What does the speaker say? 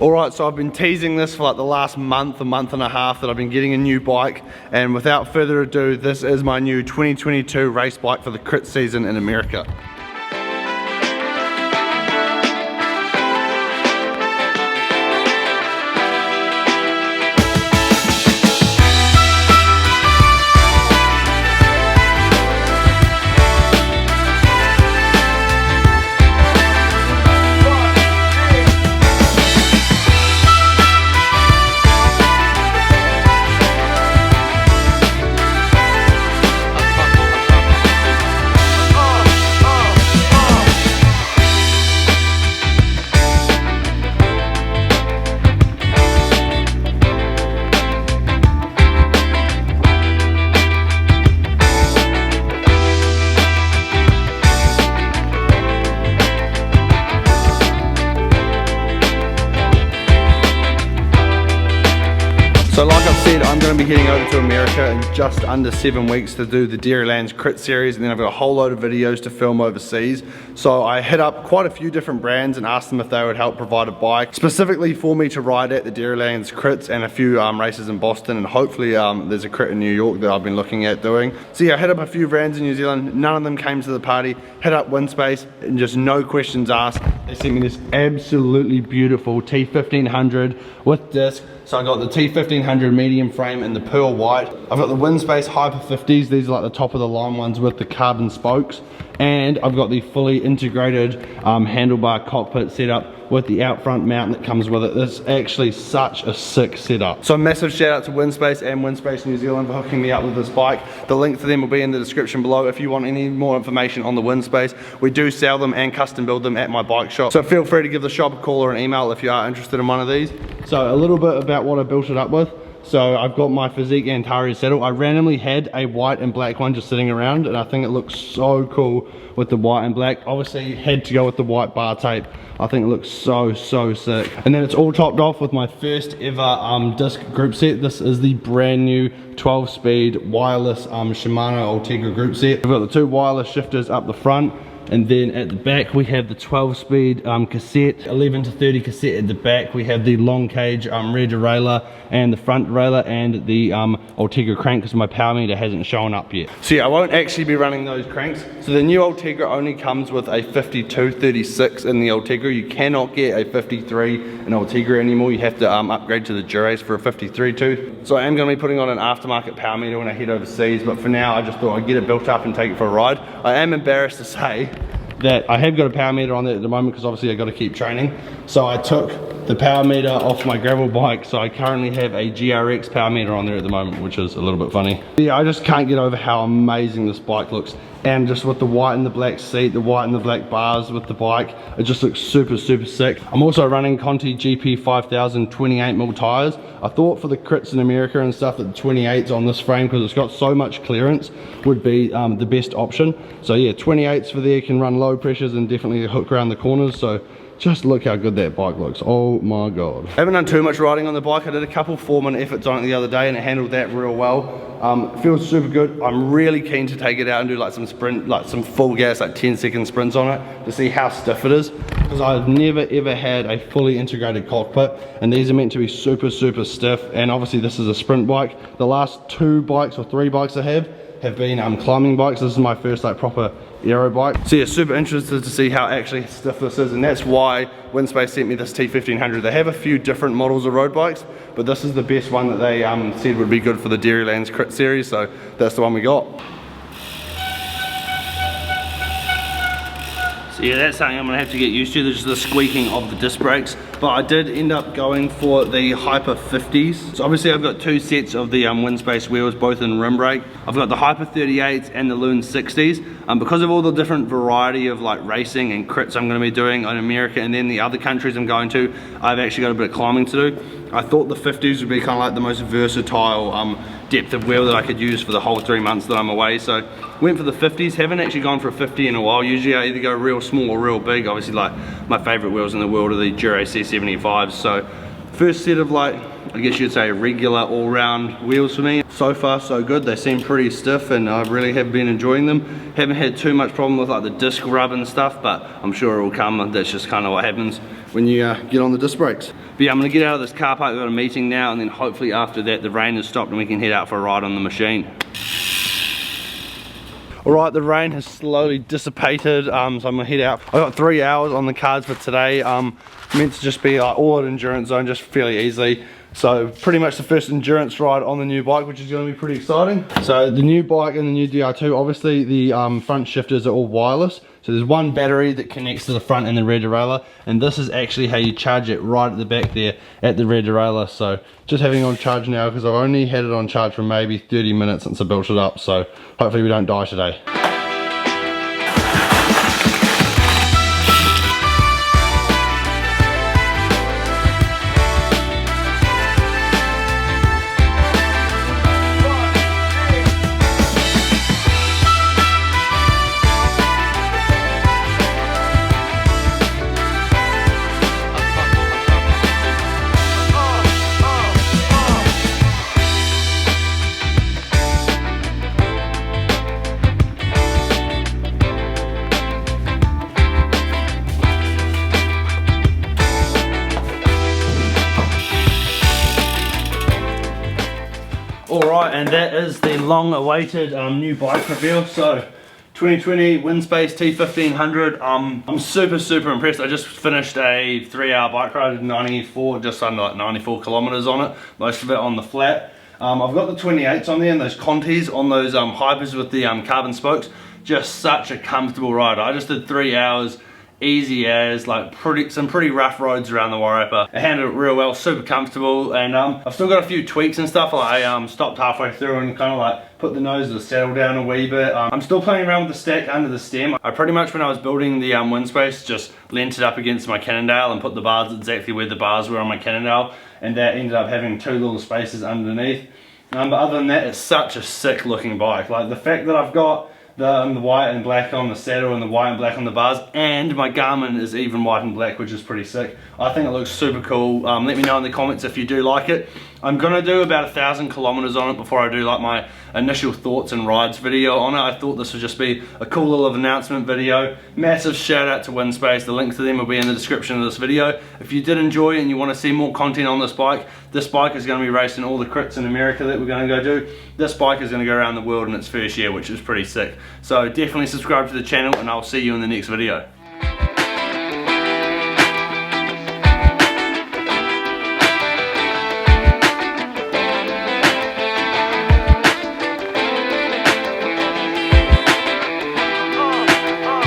Alright, so I've been teasing this for like the last month, a month and a half that I've been getting a new bike, and without further ado, this is my new 2022 race bike for the crit season in America. So like I've said, I'm going to be heading over to America in just under 7 weeks to do the Dairylands Crit Series, and then I've got a whole load of videos to film overseas. So I hit up quite a few different brands and asked them if they would help provide a bike specifically for me to ride at the Dairylands Crits and a few races in Boston, and hopefully there's a crit in New York that I've been looking at doing. So yeah, I hit up a few brands in New Zealand, none of them came to the party. Hit up Windspace and just no questions asked. They sent me this absolutely beautiful T1500 with disc. So I got the T1500 medium frame in the pearl white. I've got the Windspace Hyper 50s. These are like the top of the line ones with the carbon spokes. And I've got the fully integrated handlebar cockpit setup with the out front mount that comes with it. It's actually such a sick setup. So a massive shout out to Windspace and Windspace New Zealand for hooking me up with this bike. The link to them will be in the description below if you want any more information on the Windspace. We do sell them and custom build them at my bike shop. So feel free to give the shop a call or an email if you are interested in one of these. So a little bit about what I built it up with. So I've got my Physique Antares saddle. I randomly had a white and black one just sitting around, and I think it looks so cool with the white and black. Obviously had to go with the white bar tape. I think it looks so sick. And then it's all topped off with my first ever disc group set. This is the brand new 12-speed wireless Shimano Ultegra group set. We've got the two wireless shifters up the front. And then at the back we have the 12-speed cassette, 11 to 30 cassette at the back. We have the long cage rear derailleur and the front derailleur and the Ultegra crank because my power meter hasn't shown up yet. So yeah, I won't actually be running those cranks. So the new Ultegra only comes with a 5236 in the Ultegra. You cannot get a 53 in Ultegra anymore. You have to upgrade to the Dura-Ace for a 53 tooth. So I am going to be putting on an aftermarket power meter when I head overseas, but for now I just thought I'd get it built up and take it for a ride. I am embarrassed to say that I have got a power meter on there at the moment because obviously I got to keep training. So I took the power meter off my gravel bike, so I currently have a GRX power meter on there at the moment, which is a little bit funny. Yeah, I just can't get over how amazing this bike looks. And just with the white and the black seat, the white and the black bars with the bike, it just looks super sick. I'm also running Conti GP 5000 28mm tires. I thought for the crits in America and stuff that the 28s on this frame, because it's got so much clearance, would be the best option. So yeah, 28s for there, can run low pressures and definitely hook around the corners. So just look how good that bike looks. Oh my god. I haven't done too much riding on the bike. I did a couple 4-minute efforts on it the other day and it handled that real well. It feels super good. I'm really keen to take it out and do like some sprint, like some full gas, like 10-second sprints on it to see how stiff it is, because I've never ever had a fully integrated cockpit, and these are meant to be super stiff. And obviously this is a sprint bike. The last 2 bikes or 3 bikes I have been climbing bikes. This is my first like proper aero bike. So yeah, super interested to see how actually stiff this is, and that's why Windspace sent me this T1500. They have a few different models of road bikes, but this is the best one that they said would be good for the Dairylands Crit Series, so that's the one we got. So yeah, that's something I'm going to have to get used to. There's just the squeaking of the disc brakes. But I did end up going for the Hyper 50s. So obviously I've got 2 sets of the Windspace wheels, both in rim brake. I've got the Hyper 38s and the Loon 60s. Because of all the different variety of like racing and crits I'm going to be doing in America and then the other countries I'm going to, I've actually got a bit of climbing to do. I thought the 50s would be kind of like the most versatile depth of wheel that I could use for the whole 3 months that I'm away. So went for the 50s. Haven't actually gone for a 50 in a while. Usually I either go real small or real big. Obviously, like my favorite wheels in the world are the Dura-Ace C75s. So first set of like, I guess you'd say regular all-round wheels for me. So far so good. They seem pretty stiff and I really have been enjoying them. Haven't had too much problem with like the disc rub and stuff, but I'm sure it will come. That's just kind of what happens when you get on the disc brakes. But yeah, I'm gonna get out of this car park, I've got a meeting now, and then hopefully after that the rain has stopped and we can head out for a ride on the machine. Alright, the rain has slowly dissipated, so I'm gonna head out. I got 3 hours on the cards for today. Meant to just be like all at endurance zone, just fairly easily. So pretty much the first endurance ride on the new bike, which is going to be pretty exciting. So the new bike and the new DR2, obviously the front shifters are all wireless. So there's one battery that connects to the front and the rear derailleur, and this is actually how you charge it right at the back there at the rear derailleur. So just having it on charge now because I've only had it on charge for maybe 30 minutes since I built it up. So hopefully we don't die today. Alright, and that is the long-awaited new bike reveal. So 2020 Windspace T1500. I'm super impressed. I just finished a 3-hour bike ride, 94, just under like 94 kilometers on it, most of it on the flat. I've got the 28s on there and those Contis on those hypers with the carbon spokes. Just such a comfortable ride. I just did 3 hours easy as, like some pretty rough roads around the Wairarapa. I handled it real well, super comfortable, and I've still got a few tweaks and stuff. Like I stopped halfway through and kind of like put the nose of the saddle down a wee bit. I'm still playing around with the stack under the stem. I pretty much, when I was building the Windspace, just leant it up against my Cannondale and put the bars exactly where the bars were on my Cannondale, and that ended up having 2 little spaces underneath. But other than that, it's such a sick looking bike. Like the fact that I've got the white and black on the saddle and the white and black on the bars, and my Garmin is even white and black, which is pretty sick. I think it looks super cool. Let me know in the comments if you do like it. I'm gonna do about 1,000 kilometers on it before I do like my initial thoughts and rides video on it. I thought this would just be a cool little announcement video. Massive shout out to Windspace. The links to them will be in the description of this video. If you did enjoy and you want to see more content on this bike is going to be racing all the crits in America that we're going to go do. This bike is going to go around the world in its first year, which is pretty sick. So definitely subscribe to the channel, and I'll see you in the next video.